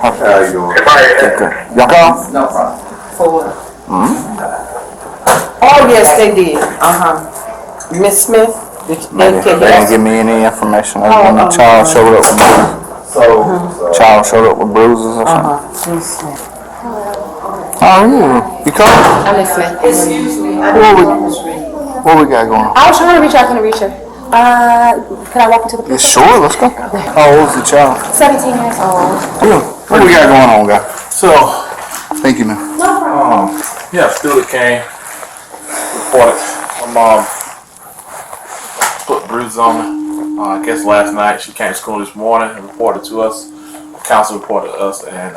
How you doing? Okay. Y'all call? No problem. For what? Oh, yes, they did. Miss Smith, They didn't give me any information. When the child showed up with bruises. Child showed up with bruises or something. Miss Smith. How are you? You coming? I'm Miss Smith. Excuse me. What we got going on? I was trying to reach out. Can I reach her? Can I walk into the Yeah, sure, let's go. How old is the child? 17 years old. What we got going on, guy? So, Thank you, man. yeah, student came, reported my mom put bruises on her. I guess last night she came to school this morning and reported to us. Council reported to us and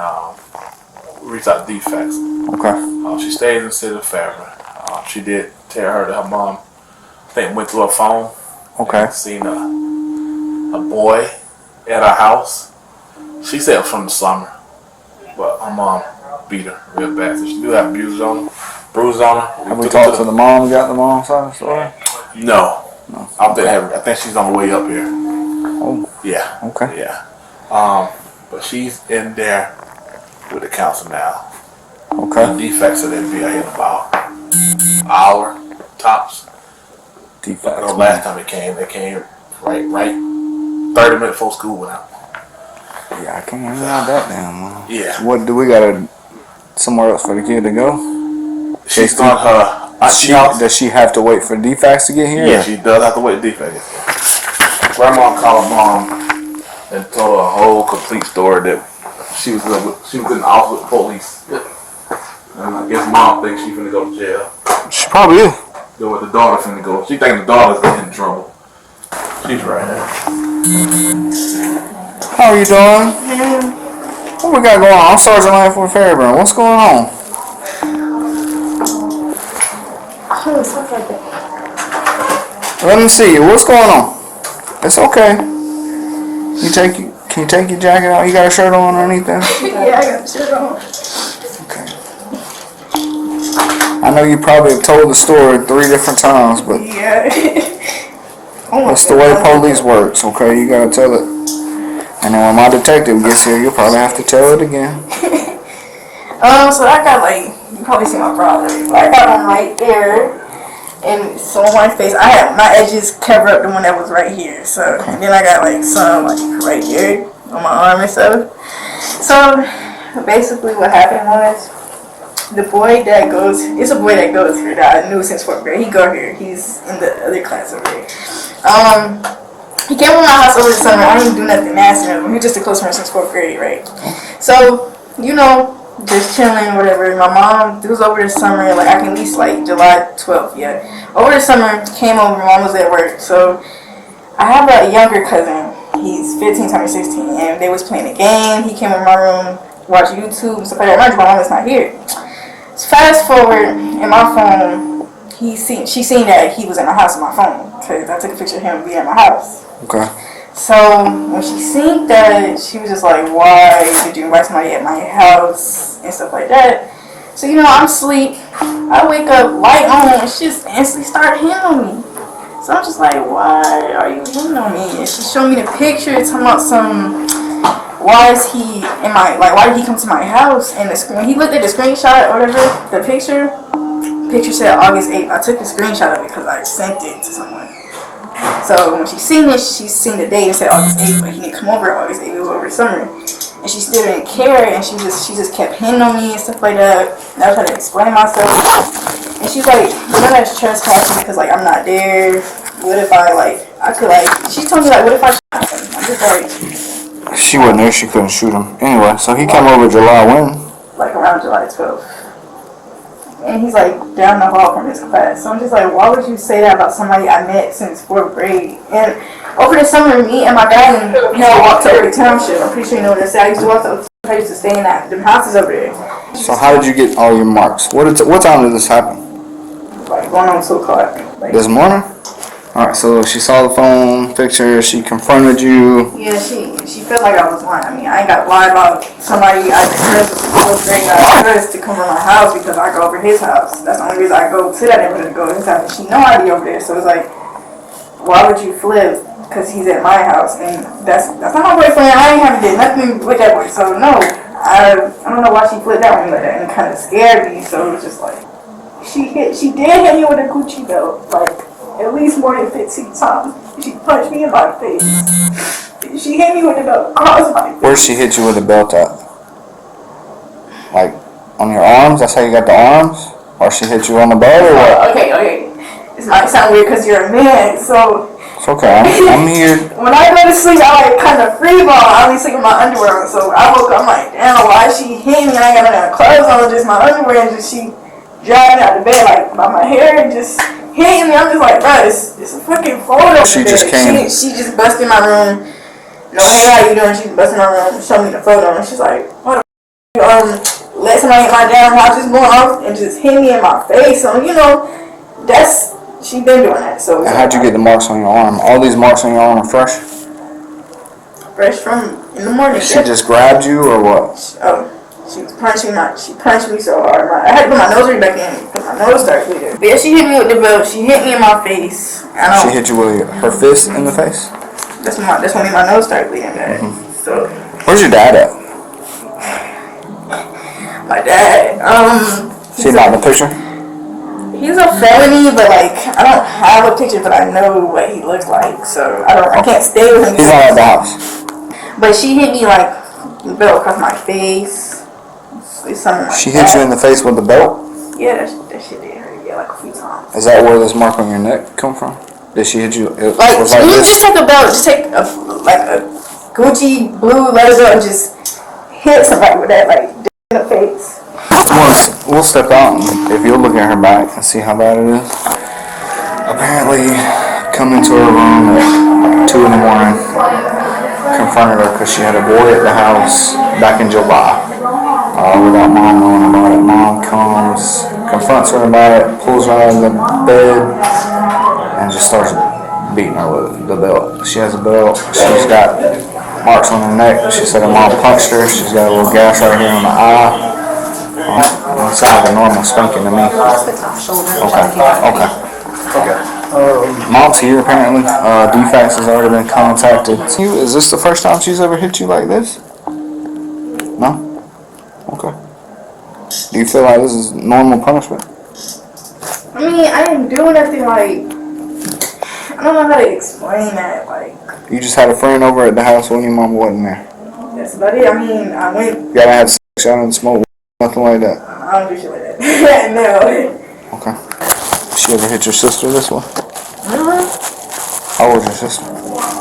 we reached out to defects. Okay. She stays in the city of Fairburn. She did tell her that her mom, I think, went through her phone. Okay. And seen a boy at her house. She said it was from the summer, but her mom beat her real bad. So she do have bruises on her. Have we talked to the mom? Got the mom's side of the story? No. I think she's on the way up here. Oh. Yeah. Okay. Yeah. But she's in there with the council now. Okay. The defects are there be here in about an hour tops. Defects. Last time they came right 30 minutes before school went out. Yeah, I can't even have that damn one. Yeah. What do we got somewhere else for the kid to go? She's on her. Does she have to wait for defects to get here? Yeah, she does have to wait for defects. Grandma called mom and told her a whole complete story that she was in the office with police. And I guess mom thinks she's gonna go to jail. She probably is. Go with the daughter finna go. She thinking the daughter's getting in trouble. She's right there. How are you doing? What we got going on? I'm Sergeant Life for Fairburn. What's going on? Let me see. What's going on? It's okay. Can you take your jacket out? You got a shirt on underneath that? Yeah, I got the shirt on. Okay. I know you probably have told the story 3 different times, but Yeah. that's the way police works, okay? You gotta tell it. And then when my detective gets here, you'll probably have to tell it again. So I got you probably see my brother. I got one right there. And so on my face, I had my edges cover up the one that was right here. So and then I got some right here on my arm and stuff. So basically what happened was it's a boy that goes here that I knew since 4th grade. He go here. He's in the other class over here. He came to my house over the summer. I didn't do nothing nasty. He was just a close friend since 4th grade, right? So, just chilling, whatever. My mom, it was over the summer, I can at least July 12th, yeah. Over the summer, came over, mom was at work. So, I have a younger cousin. He's 15, turning 16, and they was playing a game. He came in my room, watched YouTube and stuff like that. Mind you, my mom is not here. So fast forward, in my phone, she seen that he was in my house on my phone, because I took a picture of him being at my house. Okay. So when she seen that, she was just like, why did you invite somebody at my house and stuff like that? So I'm asleep. I wake up, light on, and she just instantly started hitting on me. So I'm just like, why are you hitting on me? And she showed me the picture, talking about why did he come to my house? And when he looked at the screenshot or whatever, the picture said August 8th. I took the screenshot of it because I sent it to someone. So when she seen it, she seen the date and said August 8th, but he didn't come over August 8th. It was over summer, and she still didn't care, and she just kept hitting on me and stuff like that. And I was trying to explain myself, and she's like, that's trespassing because I'm not there. What if she told me what if I shot him? I'm just She wasn't there. She couldn't shoot him. Anyway, so he came over July when? Around July 12th. And he's down the hall from his class. So I'm just why would you say that about somebody I met since 4th grade? And over the summer, me and my dad walked over to Township. I'm pretty sure you know what I said. I used to walk to. I used to stay in them houses over there. So how did you get all your marks? What time did this happen? Going on 2 o'clock. This morning? Alright, so she saw the phone picture, she confronted you. Yeah, she felt like I was lying. I mean, I ain't got to lie about somebody I trust to come to my house because I go over his house. That's the only reason I go to that neighborhood to go to his house. She know I be over there, so it's why would you flip? Because he's at my house, and that's not my boyfriend. I ain't having did nothing with that boy, so no. I don't know why she flipped out when that and kind of scared me. So it was just like she did hit me with a Gucci belt like at least more than 15 times. She punched me in my face. She hit me with the belt across my face. Where'd she hit you with the belt at? Like on your arms? That's how you got the arms? Or she hit you on the butt or what? Okay. This might sound weird because you're a man, so. It's okay. I'm here. When I go to sleep, I like kind of free ball. I only sleep with my underwear on, so I woke up. I'm like, damn, why she hit me? And I got my clothes on, just my underwear, and just she dragged me out of bed like by my hair and just hitting me. I'm just like, bro, it's a fucking photo. She just came. She just busted in my room. No, hey, how you doing? She busted in my room, showed me the photo, and she's like, what the let somebody in my damn house just going off and just hit me in my face. So that's. She been doing that, so. And how'd you get the marks on your arm? All these marks on your arm are fresh? Fresh from in the morning. She just grabbed you or what? She was punching she punched me so hard. I had to put my nose ring back in because my nose started bleeding. But yeah, she hit me with the belt. She hit me in my face. She hit you with her fist in the face? That's when my nose started bleeding bad. So. Where's your dad at? My dad, See him out in the picture? he's a felony, but like I don't have a picture, but I know what he looks like, so I can't stay with him. He's not at the house. But she hit me like the belt across my face. It's something like She hit you in the face with the belt? Yeah, that shit did hurt. Yeah, like a few times. Is that where this mark on your neck come from? Did she hit you? It Like, was like you this? just take a belt, just take a Gucci blue leather belt and just hit somebody with that, like in the face. We'll step out and if you'll look at her back and see how bad it is. Apparently, come into her room at 2 in the morning, confronted her because she had a boy at the house back in July. Without mom knowing about it. Mom comes, confronts her about it, pulls her out of the bed, and just starts beating her with the belt. She has a belt. She's got marks on her neck. She said her mom punched her. She's got a little gash right here on the eye. It sounds like a normal spanking to me. Okay. Mom's here apparently. DFAX has already been contacted. Is this the first time she's ever hit you like this? No? Okay. Do you feel like this is normal punishment? I mean, I didn't do nothing like. I don't know how to explain that. Like. You just had a friend over at the house when your mom wasn't there. That's about it. I mean, I went. You gotta have sex, y'all didn't smoke, nothing like that. I don't do shit like that. No. Okay. She ever hit your sister this way? How old is your sister?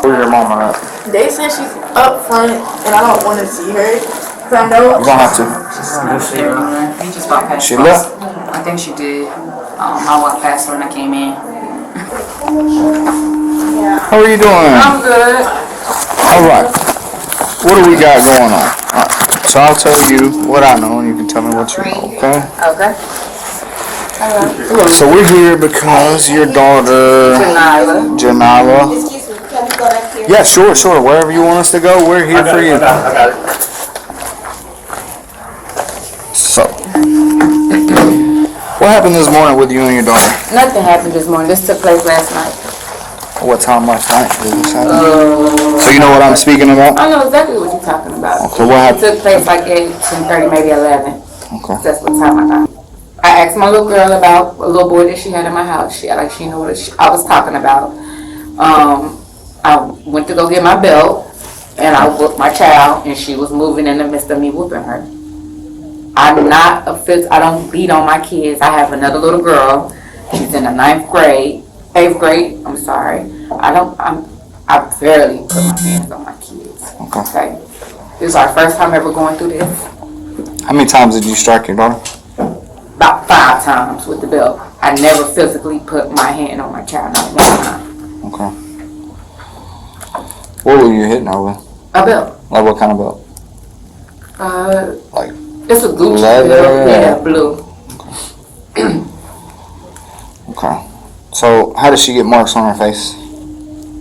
Where's your mama at? They said she's up front, and I don't want to see her. Cause I know. You don't have to. He just walked past. She left? I think she did. I walked past her and I came in. How are you doing? I'm good. Alright. What do we got going on? Alright. So I'll tell you what I know and you can tell me what you know, okay? Okay. So we're here because your daughter, Janila. Excuse me, can we go back here? Yeah, sure. Wherever you want us to go, we're here for you. I got it. So, what happened this morning with you and your daughter? Nothing happened this morning. This took place last night. What time last night did this happen? So you know what I'm speaking about? I know exactly what you're talking about. Okay, what It happened? took place like 10:30, maybe 11. Okay. That's what time I got. I asked my little girl about a little boy that she had in my house. She knew what I was talking about. I went to go get my belt, and I whooped my child, and she was moving in the midst of me whooping her. I'm not I don't beat on my kids. I have another little girl. She's in the 8th grade. I'm sorry. I barely put my hands on my kids. Okay. This is our first time ever going through this. How many times did you strike your daughter? About 5 times with the belt. I never physically put my hand on my child, not one time. Okay. What were you hitting her with? A belt. Like what kind of belt? Like It's a Gucci leather? belt. Yeah, blue. Okay. So how did she get marks on her face?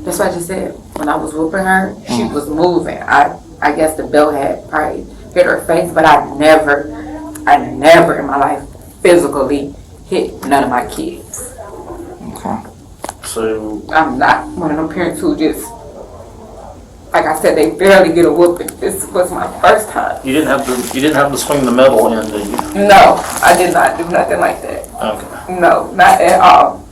That's what I just said. When I was whooping her, she was moving. I guess the belt had probably hit her face, but I never in my life physically hit none of my kids. Okay. So I'm not one of them parents who just like I said, they barely get a whooping. This was my first time. You didn't have to swing the metal in, did you? No, I did not do nothing like that. Okay. No, not at all.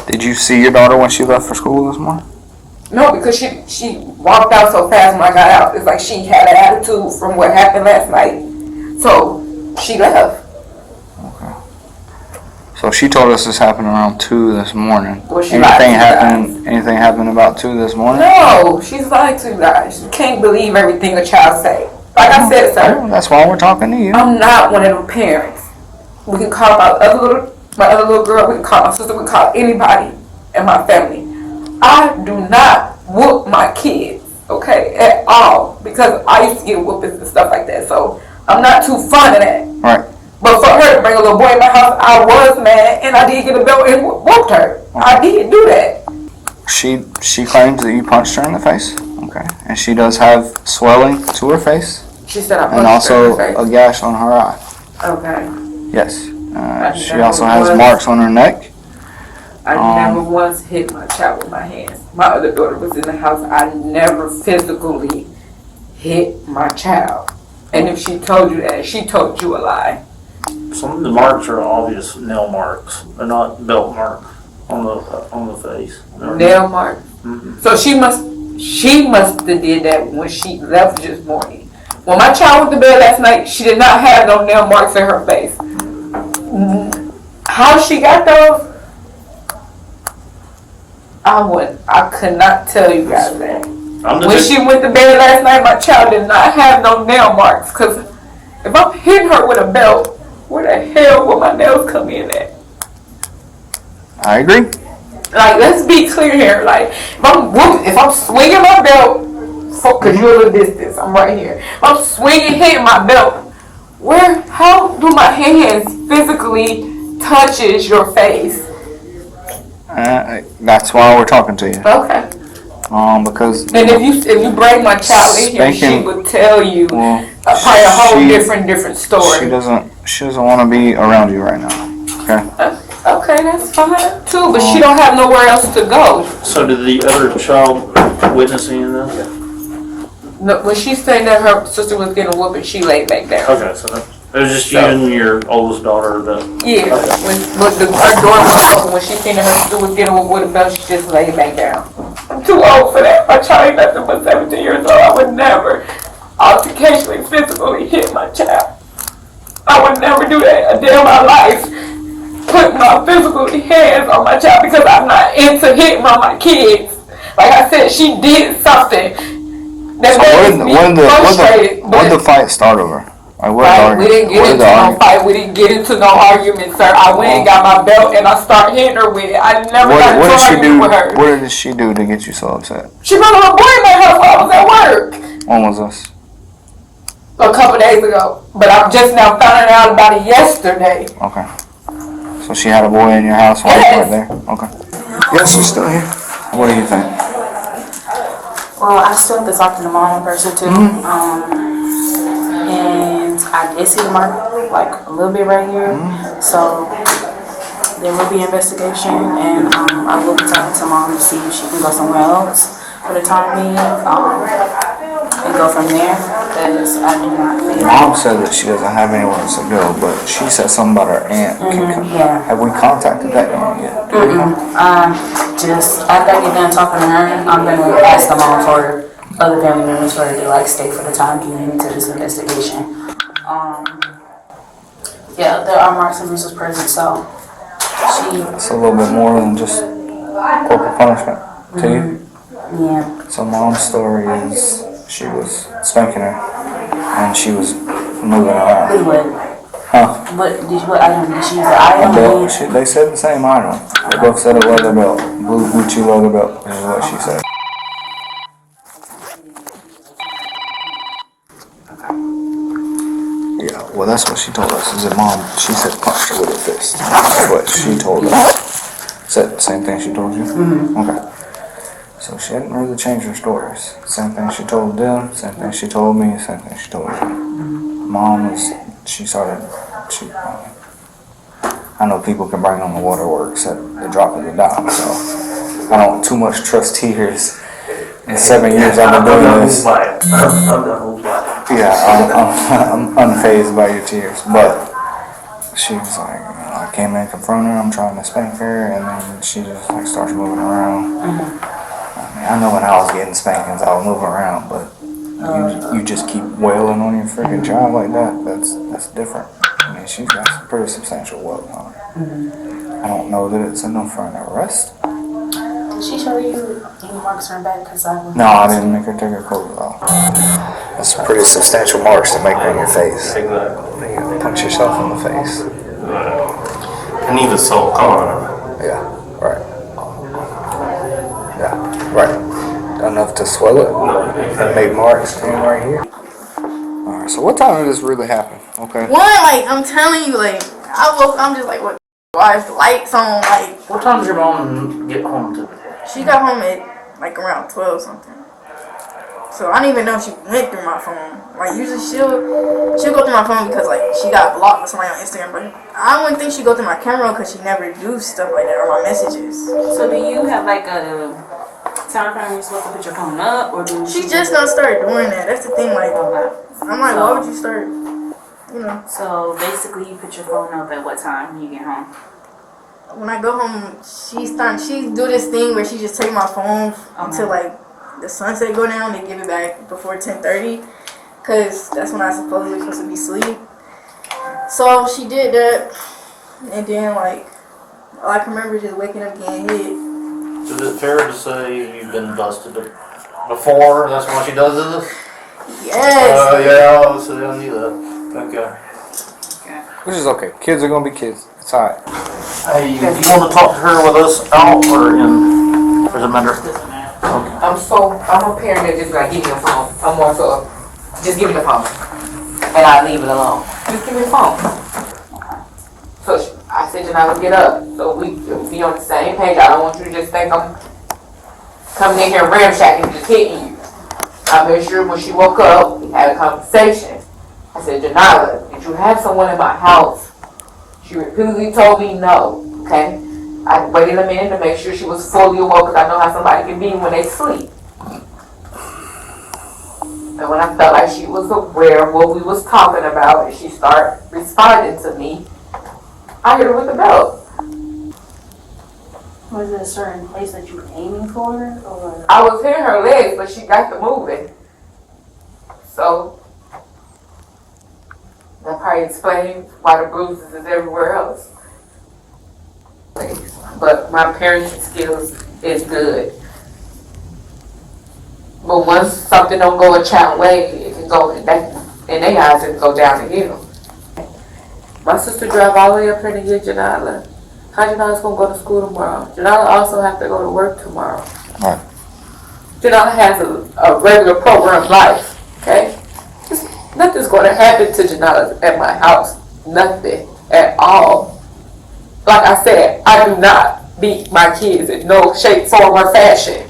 Did you see your daughter when she left for school this morning? No, because she walked out so fast when I got out. It's like she had an attitude from what happened last night. So she left. Okay. So she told us this happened around 2 this morning. Well, she lied to you guys. Anything happened about 2 this morning? No, she's lying to you guys. You can't believe everything a child say. Like I said, sir, That's why we're talking to you. I'm not one of them parents. We can call my other little girl, we can call my sister, we can call anybody in my family. I do not whoop my kids, okay, at all. Because I used to get whoopings and stuff like that. So I'm not too fond of that. Right. But for her to bring a little boy in my house, I was mad, and I did get a belt and whooped her. I did do that. She claims that you punched her in the face. Okay. And she does have swelling to her face. She said I punched And her also in the face. a gash on her eye. Okay. Yes. She never also has was. marks on her neck. I never once hit my child with my hands. My other daughter was in the house. I never physically hit my child. And if she told you that, she told you a lie. Some of the marks are obvious nail marks. They're not belt marks on the face. Nail mark. Mm-hmm. So she must have did that when she left this morning. When my child went to bed last night, she did not have no nail marks in her face. How she got those? I could not tell you guys that. When she went to bed last night, my child did not have no nail marks. Cause if I'm hitting her with a belt, where the hell will my nails come in at? I agree. Like, let's be clear here. Like, if I'm swinging my belt, cause you're a little distance, I'm right here. If I'm swinging, hitting my belt, how do my hands physically touches your face? That's why we're talking to you. Okay. Because. And if you bring my child in here, she would tell you probably a whole different story. She doesn't want to be around you right now. Okay. Okay, that's fine too. But she don't have nowhere else to go. So did the other child witness any of this? No, when she said that her sister was getting whooped, she laid back down. Okay, so it was just you and your oldest daughter that. Yeah. Okay. Her door was open. When she seen that her sister was getting whooped with a belt, she just laid back down. I'm too old for that. My child ain't nothing but 17 years old. I would never occasionally physically hit my child. I would never do that a day of my life. Put my physical hands on my child because I'm not into hitting on my kids. Like I said, she did something that made me frustrated. When did the fight start over? Like, we didn't get into no fight. We didn't get into no argument, sir. I went and got my belt and I started hitting her with it. I never got into an argument with her. What did she do to get you so upset? She brought a little boy in my house while I was at work. When was this? A couple days ago. But I'm just now finding out about it yesterday. Okay. So she had a boy in your house while you were there? Okay. Yes, she's still here. What do you think? Well, I still have to talk to the mom in person too. And I did see the mark like a little bit right here. So there will be investigation, and I will be talking to mom to see if she can go somewhere else for the time being, and go from there. Because I do not feel. Mom said that she doesn't have anywhere else to go, but she said something about her aunt. Yeah. Have we contacted that aunt yet? Just after I get done talking to her, I'm gonna ask the mom for other family members for her to like stay for the time being into this investigation. Yeah, there are marks and bruises present, so It's a little bit more than just corporal punishment to you. Yeah. So mom's story is she was spanking her and she was moving around. Huh? What item did she use? The item? They said the same item. They both said a leather belt. Blue Gucci leather belt is what she said. Yeah, well that's what she told us. Is that mom, she said punched her with her fist. That's what she told us. Said the same thing she told you? Okay. So she hadn't really changed her stories. Same thing she told them, same thing she told me, same thing she told you. Mom was, I know people can bring on the waterworks at the drop of the dime, so I don't too much trust tears In 7 years I've been doing this. I've done who's black. Yeah, I'm unfazed by your tears. But she was like, I came in, confronted her, I'm trying to spank her, and then she just like starts moving around. I mean, I know when I was getting spankings, I was moving around, but you just keep wailing on your freaking child like that. That's different. I mean, she's got some pretty substantial welts on her. I don't know that it's enough for an arrest. Did she show you any marks on her back? Cause No, I didn't make her take her clothes off. That's pretty substantial marks to make on your face. Exactly. You punch yourself in the face. And even so, come on. Yeah, right. Yeah, right. Enough to swell it. And make marks came right here. Alright, so what time did this really happen? Okay. One, like, I'm telling you, like, I'm just like, what? Why is the lights on? Like, What time did your mom get home today? she got home at, like, around 12 something. So I don't even know if she went through my phone. Like, usually she'll go through my phone because, like, she got blocked with somebody on Instagram. But I wouldn't think she'd go through my camera because she never do stuff like that or my messages. So do you have like a time frame you're supposed to put your phone up, or do She just not start doing that. That's the thing. Like, Okay. I'm like, why would you start? You know, So basically, you put your phone up at what time when you get home? when I go home, she do this thing where she just take my phone until like the sunset go down. They give it back before 10:30, cause that's when I supposedly supposed to be asleep. So she did that, and then like all I can remember is just waking up getting hit. Is it fair to say you've been busted before? That's why she does this? Yes. Yeah, obviously I knew that. Okay. Which is okay. Kids are gonna be kids. It's alright. Hey, you want to talk to her with us out or in? Does it matter? I'm a parent that just like, give me a phone. I'm more so, just give me the phone. And I leave it alone. Just give me the phone. So I said, Janelle, get up. So we be on the same page. I don't want you to just think I'm coming in here ramshacking and just hitting you. I made sure when she woke up, we had a conversation. I said, Janelle, did you have someone in my house? She repeatedly told me no, okay? I waited a minute to make sure she was fully awoke because I know how somebody can be when they sleep. And when I felt like she was aware of what we was talking about and she started responding to me, I hit her with the belt. Was it a certain place that you were aiming for, or? I was hitting her legs, but she got to moving. So, that probably explains why the bruises is everywhere else. But my parenting skills is good. But once something don't go a child way, it can go in their eyes, it can go down the hill. My sister drove all the way up here to get Janila. How Janala's gonna go to school tomorrow? Janila also have to go to work tomorrow. Right. Janila has a regular program life, okay? Nothing's gonna happen to Janila at my house. Nothing at all. Like I said, I do not beat my kids in no shape, form, or fashion.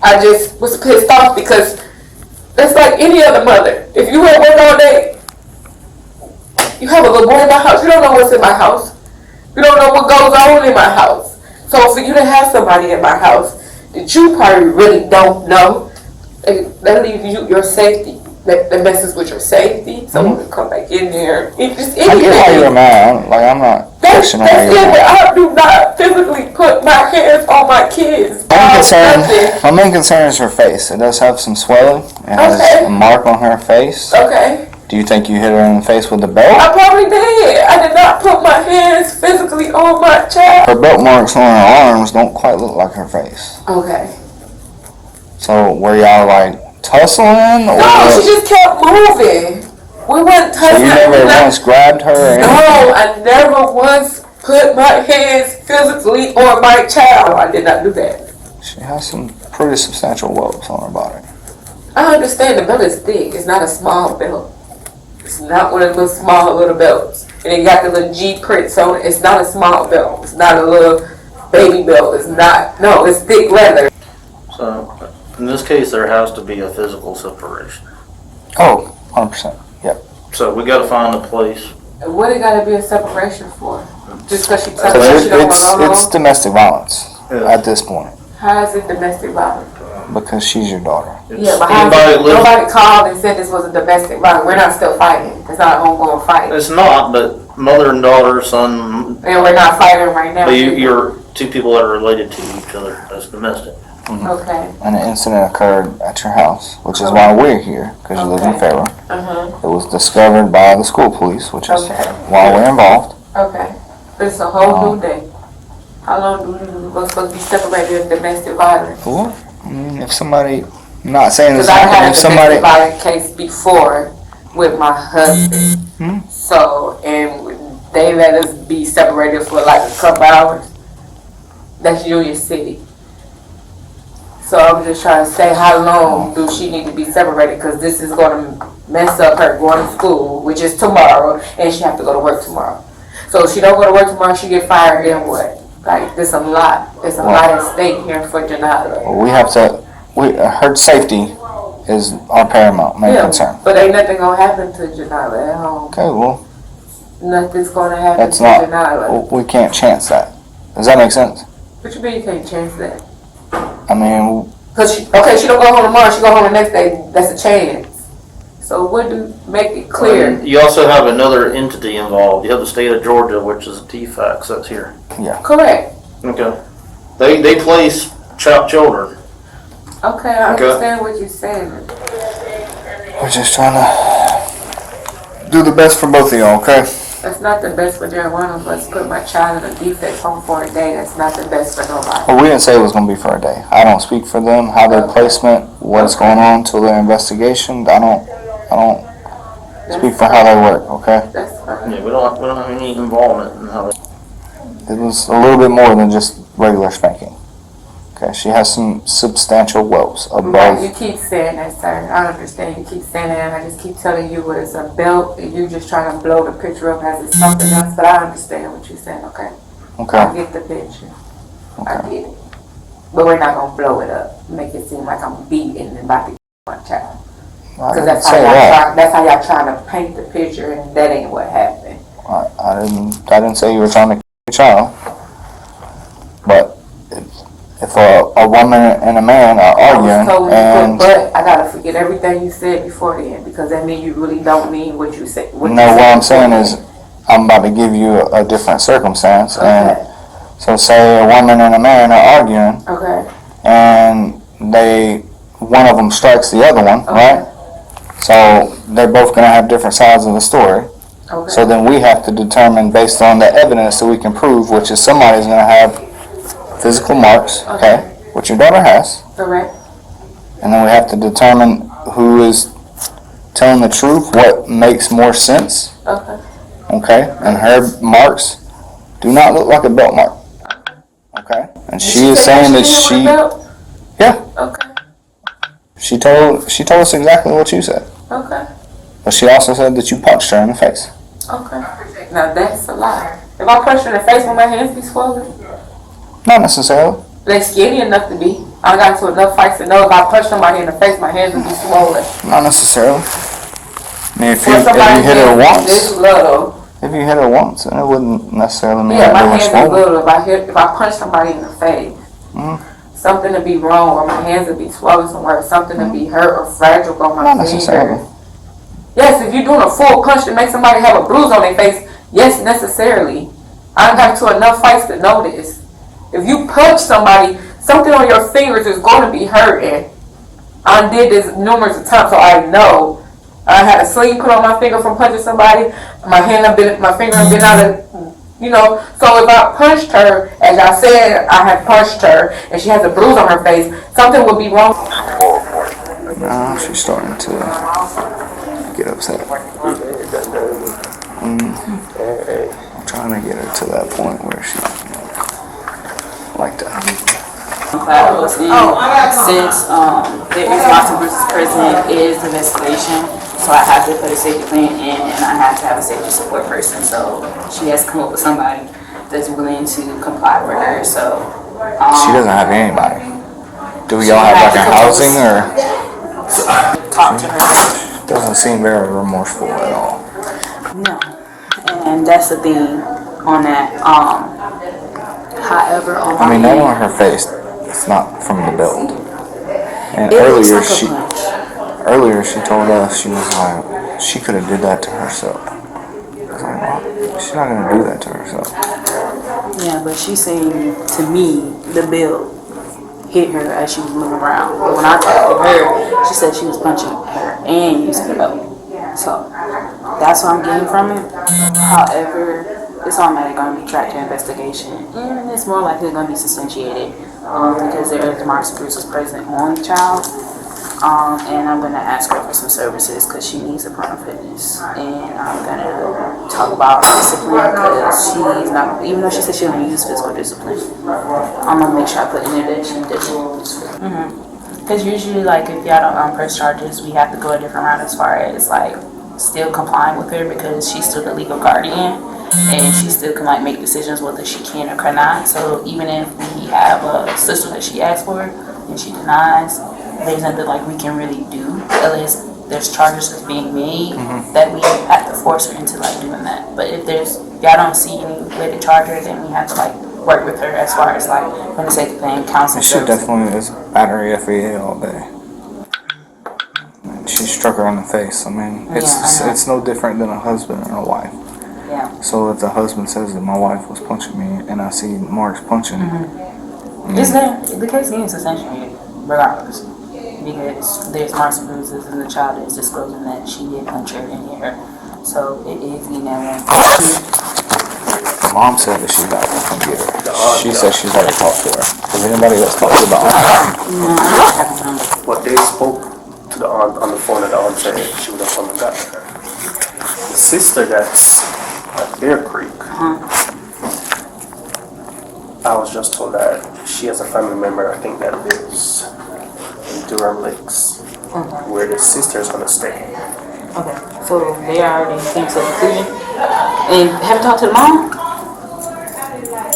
I just was pissed off because that's like any other mother. If you at work all day, you have a little boy in my house, you don't know what's in my house. You don't know what goes on in my house. So for you to have somebody in my house that you probably really don't know, that leaves you your safety. That messes with your safety. Someone can come back in there. Just I get why you're mad. I'm not questioning why you're mad. I do not physically put my hands on my kids. My main concern is her face. It does have some swelling. It has a mark on her face. Okay. Do you think you hit her in the face with the belt? I probably did. I did not put my hands physically on my child. Her belt marks on her arms don't quite look like her face. Okay. So were y'all like tussling? Or No, she just kept moving. We weren't so tussling. you never once grabbed her or anything? No, I never once put my hands physically on my child. I did not do that. She has some pretty substantial welts on her body. I understand the belt is thick. It's not a small belt. It's not one of those small little belts. And it got the little G prints on it. It's not a small belt. It's not a little baby belt. It's not. No, it's thick leather. So, in this case, there has to be a physical separation. Oh, 100%. Yep. So we got to find a place. What it got to be a separation for? Just because she touched me, Because she don't want to it's domestic violence Yeah. at this point. How is it domestic violence? because she's your daughter. Yeah, but nobody called and said this was a domestic violence. We're not still fighting. It's not an ongoing fight. It's not, but mother and daughter, son. And we're not fighting right now. But you're two people that are related to each other. That's domestic. Mm-hmm. Okay. And an incident occurred at your house, which is why we're here, because you live in Fairwood. It was discovered by the school police, which is why we're involved. Okay. It's a whole new day. How long do we supposed to be separated if domestic violence? Well, I mean, if somebody, I'm not saying this Because I had happened, a if somebody, domestic violence case before with my husband. So, and they let us be separated for like a couple hours. That's Union City. So I'm just trying to say, how long do she need to be separated? Because this is going to mess up her going to school, which is tomorrow, and she have to go to work tomorrow. So if she don't go to work tomorrow, she get fired, then what? Like, there's a lot. There's a lot at stake here for Janata. we have to, her safety is our paramount main concern. But ain't nothing going to happen to Janata at home. Okay, well, Nothing's going to happen that's to not, Janata. we can't chance that. Does that make sense? What you mean you can't change that? I mean, Because she don't go home tomorrow, she go home the next day, that's a chance. So what do, make it clear? You also have another entity involved. You have the state of Georgia, which is TFAX. That's here. yeah. Correct. Okay. They place children. Okay, I understand what you're saying. We're just trying to do the best for both of y'all, okay? That's not the best for either one of us. Put my child in a defect home for a day, that's not the best for nobody. Well, we didn't say it was going to be for a day. I don't speak for them, how their placement, what's going on till their investigation. I don't speak for how they work, okay? That's fine. Yeah, we don't have any involvement in how. It was a little bit more than just regular spanking. Okay, she has some substantial welts Right, above. you keep saying that, sir. I understand. You keep saying that, and I just keep telling you what it's a belt, and you just trying to blow the picture up as it's something else. But I understand what you're saying. Okay. I Okay, get the picture. I get it. But we're not gonna blow it up, make it seem like I'm beating and about to get my child. I Because didn't that's say that. that's how y'all trying to paint the picture, and that ain't what happened. I didn't say you were trying to kill your child. But if a woman and a man are arguing and But I gotta forget everything you said before then, because that means you really don't mean what you said. what I'm saying is I'm about to give you a different circumstance. And so say a woman and a man are arguing Okay. and one of them strikes the other one, right? So they're both going to have different sides of the story. Okay. So then we have to determine based on the evidence that we can prove, which is somebody's going to have physical marks, okay, which your daughter has. Correct. And then we have to determine who is telling the truth, what makes more sense, Okay. okay? And her marks do not look like a belt mark, okay? And she is saying that she, yeah, Okay. she told us exactly what you said. Okay. But she also said that you punched her in the face. Okay. Now that's a lie. If I punch her in the face, will my hands be swollen? Not necessarily. They skinny enough to be. I got to enough fights to know if I punch somebody in the face, my hands will be swollen. Not necessarily. I mean, if you hit her once, this little. if you hit her once, then it wouldn't necessarily mean Yeah, that my they were hands are swollen. little. If I punch somebody in the face, something to be wrong, or my hands will be swollen somewhere, something to be hurt or fragile on my Not finger. necessarily. Yes, if you're doing a full punch to make somebody have a bruise on their face, yes, necessarily. I got to enough fights to know this. If you punch somebody, something on your fingers is going to be hurting. I did this numerous times, so I know. I had a sling put on my finger from punching somebody. My finger have been out of, you know. So if I punched her, as I said, I had punched her, and she has a bruise on her face, something would be wrong. Now she's starting to get upset. I'm trying to get her to that point where she, like that. Since there is lots of versus president is investigation, so I have to put a safety plan in, and I have to have a safety support person. So she has to come up with somebody that's willing to comply with her. So She doesn't have anybody. Do y'all have like a housing or? talk to her. Doesn't seem very remorseful at all. No, and that's the thing on that. However, on I mean, that on her face, it's not from the build. And It looks earlier like a punch. she told us, she was like, she could have did that to herself. I was like, well, she's not gonna do that to herself. Yeah, but she's saying to me, the bill hit her as she was moving around. But when I talked to her, she said she was punching her and using the belt. So that's what I'm getting from it. However, it's automatically going to be tracked to investigation, and it's more likely going to be substantiated because there is marks and bruises present on the child. And I'm gonna ask her for some services because she needs a parental fitness, and I'm gonna talk about discipline because she's not, even though she said she don't use physical discipline, I'm gonna make sure I put in there that she doesn't use physical. Because usually, like, if y'all don't press charges, we have to go a different route as far as like still complying with her because she's still the legal guardian. And she still can like make decisions whether she can or cannot. So even if we have a sister that she asks for and she denies, there's nothing like we can really do unless there's charges that's being made that we have to force her into like doing that. But if y'all don't see any way to charge her, then we have to like work with her as far as like for the sake of paying counseling She services. definitely is battery FEA all day. She struck her on the face. I mean, it's no different than a husband and a wife. Yeah. So if the husband says that my wife was punching me and I see Mark's punching, It's there. The case is substantiated regardless. Because there's marks and bruises and the child is disclosing that she did punch her and hit her. So it is the mom said that she got the computer. She said she's got to talk to her. Has anybody else talked about her? What they spoke to the aunt on the phone, and the aunt said she would have come and gotten her. The sister that's at Bear Creek, I was just told that she has a family member, I think that lives in Durham Lakes, where the sister is going to stay. Okay, so they already came to a conclusion and haven't talked to the mom?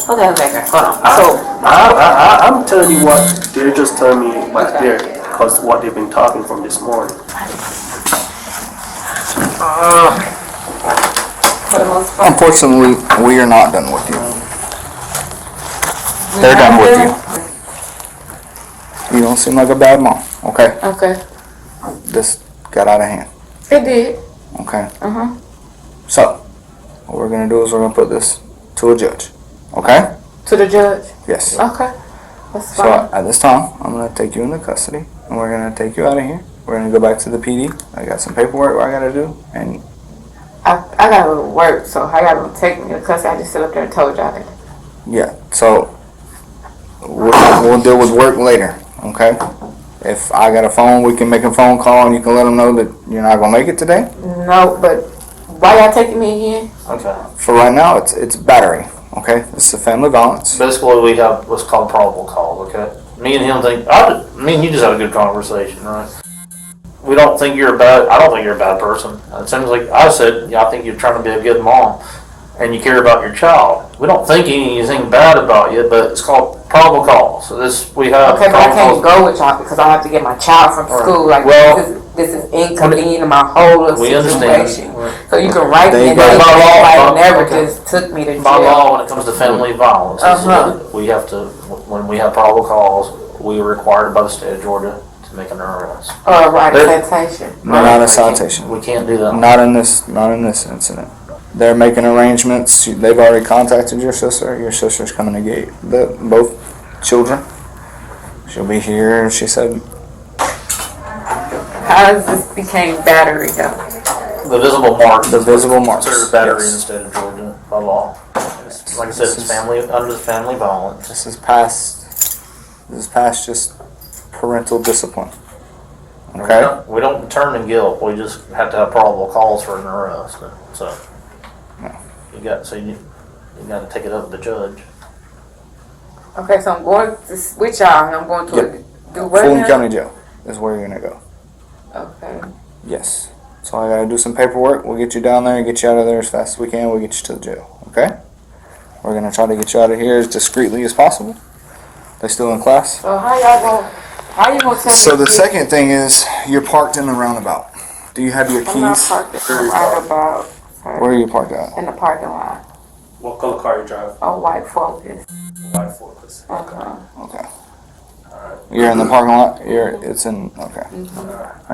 Okay, hold on. So I'm telling you what they're just telling me back there, because what they've been talking from this morning. Unfortunately, we are not done with you. They're done with you. You don't seem like a bad mom, okay? Okay. This got out of hand, It did. okay? So, what we're going to do is we're going to put this to a judge, okay? To the judge. Yes. Okay. That's So fine. at this time, I'm going to take you into custody, and we're going to take you out of here. We're going to go back to the PD. I got some paperwork I got to do, and I gotta go to work, so how y'all gonna take me to custody? I just sit up there and told y'all that. yeah, so we'll deal with work later, okay? If I got a phone, we can make a phone call, and you can let them know that you're not going to make it today. No, but why y'all taking me again? Okay. For right now, it's battery, okay? This is family violence. Basically, we have what's called probable cause, okay? Me and him think, me and you just had a good conversation, right? We don't think you're I don't think you're a bad person. It seems like I said, I think you're trying to be a good mom and you care about your child. We don't think anything bad about you, but it's called probable cause. So we have. Okay, but I can't go with y'all because I have to get my child from school. Like, Well, this is inconvenient in my whole little we situation. understand. So you can write me and By they never okay. just took me to jail. By law, when it comes to family violence, we have to, when we have probable cause, we are required by the state of Georgia to make an arrest. Or write a citation. Not a citation. We can't do that. Not in this incident. They're making arrangements. They've already contacted your sister. Your sister's coming to get both children. She'll be here, she said. How does this became battery though? The visible marks. The visible marks, Considered battery yes. in the state of Georgia by law. Like I said, it's under family violence. This is past just parental discipline. Okay? We don't determine guilt. We just have to have probable cause for an arrest. So you got to take it up with the judge. Okay, so I'm going to with y'all and I'm going to do what Fulton now? County Jail is where you're gonna go. Okay. Yes. So I gotta do some paperwork. We'll get you down there and get you out of there as fast as we can. We'll get you to the jail. Okay? We're gonna try to get you out of here as discreetly as possible. They still in class? So how you gonna tell me? So the second thing is you're parked in the roundabout. Do you have your I'm not keys? parked in the roundabout. Where are you parked at? In the parking lot. What color car you drive? A white Focus. White Focus. Okay. Okay. You're in the parking lot? It's in, okay.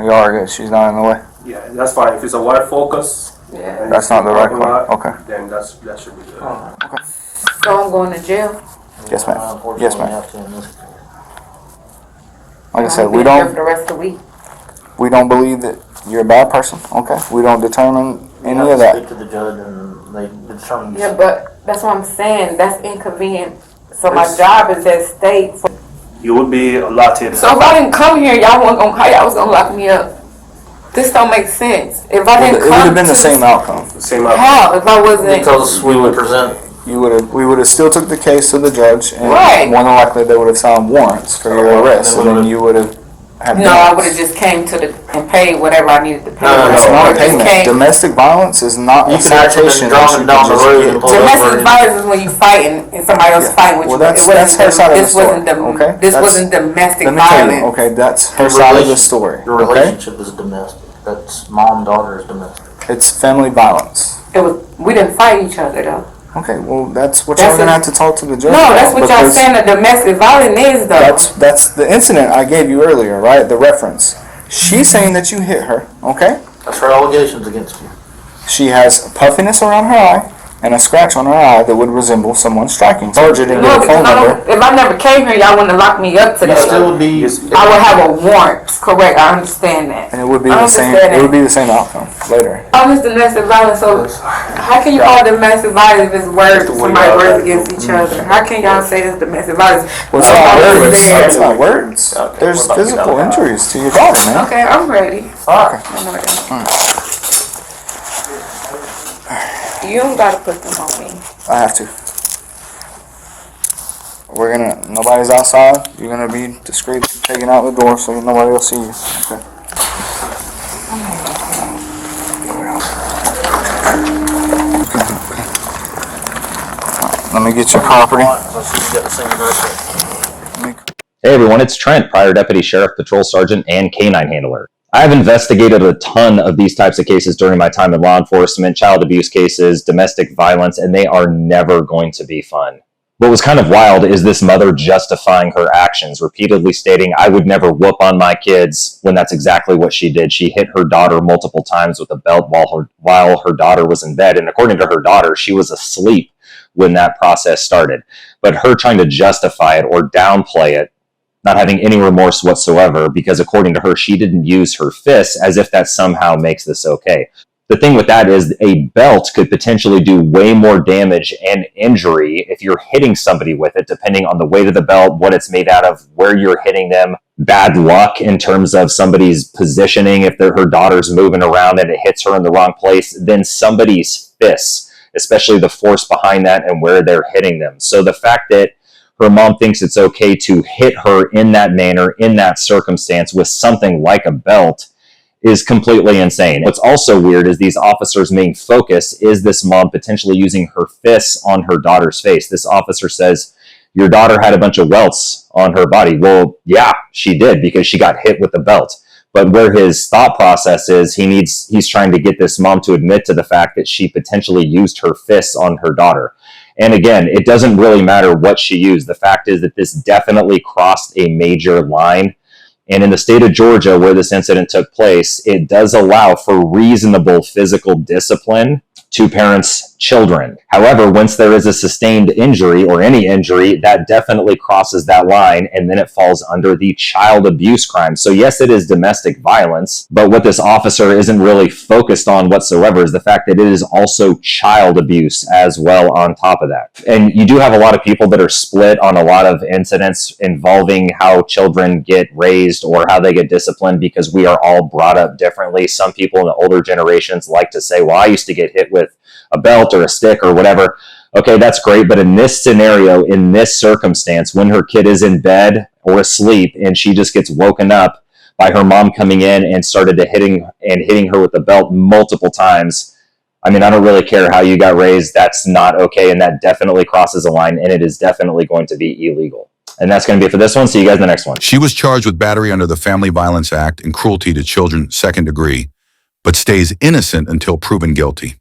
You are good. She's not in the way? Yeah, that's fine. If it's a white Focus, Yeah. and That's it's not in the right parking car. lot, Okay. then that should be good. So I'm going to jail. Yes, ma'am. Unfortunately, Yes, ma'am. we have to in this- Like I said, I'll be we in jail don't for the rest of the week. believe that you're a bad person, okay? We don't determine We any have of to that. speak to the judge and they determine. Yeah, but that's what I'm saying. That's inconvenient. So my Yes. job is at stake. You would be allotted. So if I didn't come here, y'all wasn't gonna, how y'all was gonna lock me up? This don't make sense. If I It didn't would come have been to the same outcome. Same out. how? If I wasn't, Because we would present, We would have still took the case to the judge, and Right. more than likely they would have signed warrants for your arrest, and then you would have had. no, I would damages. have just came to the and paid whatever I needed to pay. No, It's no, not Or a just payment. came- Domestic violence is not you a can actually citation draw that them you down can the just road get. and pull over. Domestic violence is when you fighting and somebody else fighting with Well, you. that's It wasn't her side of the this story. wasn't Okay, this That's- wasn't domestic Let me tell violence. you. Okay, that's her your side of the relation- story. Your Okay, relationship is domestic. That's mom-daughter is domestic. it's family violence. It was we didn't fight each other though. Okay, well that's what That's y'all gonna a- have to talk to the judge. No, that's about, what y'all because saying the domestic violence is though. That's the incident I gave you earlier, right? The reference. She's saying that you hit her. Okay. That's her allegations against you. She has puffiness around her eye and a scratch on her eye that would resemble someone striking. Charge it and No, get a because phone number. if I never came here, y'all wouldn't have locked me up You today. still would be, I would have a warrant. Correct, I understand that. And it would be I the same. understand It would that. be the same outcome later. All this domestic violence, so how can you call it domestic violence if it's words, the way somebody y'all words got it. against each other? How can y'all say it's domestic violence? Well, it's not Nobody was words. there. It's not words. Okay, There's what about physical you? injuries to your daughter, man. Okay, I'm ready. Okay. I know that. You don't gotta put them on me. I have to. Nobody's outside. You're gonna be discreet, taking out the door so nobody will see you. Okay. Let me get your property. Hey everyone, it's Trent, prior Deputy Sheriff, Patrol Sergeant, and Canine Handler. I have investigated a ton of these types of cases during my time in law enforcement, child abuse cases, domestic violence, and they are never going to be fun. What was kind of wild is this mother justifying her actions, repeatedly stating, I would never whoop on my kids, when that's exactly what she did. She hit her daughter multiple times with a belt while her daughter was in bed, and according to her daughter, she was asleep when that process started. But her trying to justify it or downplay it, not having any remorse whatsoever, because according to her, she didn't use her fists, as if that somehow makes this okay. The thing with that is a belt could potentially do way more damage and injury if you're hitting somebody with it, depending on the weight of the belt, what it's made out of, where you're hitting them. Bad luck in terms of somebody's positioning, if her daughter's moving around and it hits her in the wrong place, then somebody's fists, especially the force behind that and where they're hitting them. So the fact that her mom thinks it's okay to hit her in that manner, in that circumstance, with something like a belt is completely insane. What's also weird is these officers' main focus is this mom potentially using her fists on her daughter's face. This officer says, your daughter had a bunch of welts on her body. Well, yeah, she did, because she got hit with the belt. But where his thought process is, he's trying to get this mom to admit to the fact that she potentially used her fists on her daughter. And again, it doesn't really matter what she used. The fact is that this definitely crossed a major line. And in the state of Georgia, where this incident took place, it does allow for reasonable physical discipline to parents' children. However, once there is a sustained injury or any injury, that definitely crosses that line, and then it falls under the child abuse crime. So yes, it is domestic violence, but what this officer isn't really focused on whatsoever is the fact that it is also child abuse as well on top of that. And you do have a lot of people that are split on a lot of incidents involving how children get raised or how they get disciplined, because we are all brought up differently. Some people in the older generations like to say, well, I used to get hit with a belt or a stick or whatever. Okay, that's great. But in this scenario, in this circumstance, when her kid is in bed or asleep and she just gets woken up by her mom coming in and started hitting her with the belt multiple times, I mean, I don't really care how you got raised. That's not okay. And that definitely crosses a line, and it is definitely going to be illegal. And that's going to be it for this one. See you guys in the next one. She was charged with battery under the Family Violence Act and cruelty to children, second degree, but stays innocent until proven guilty.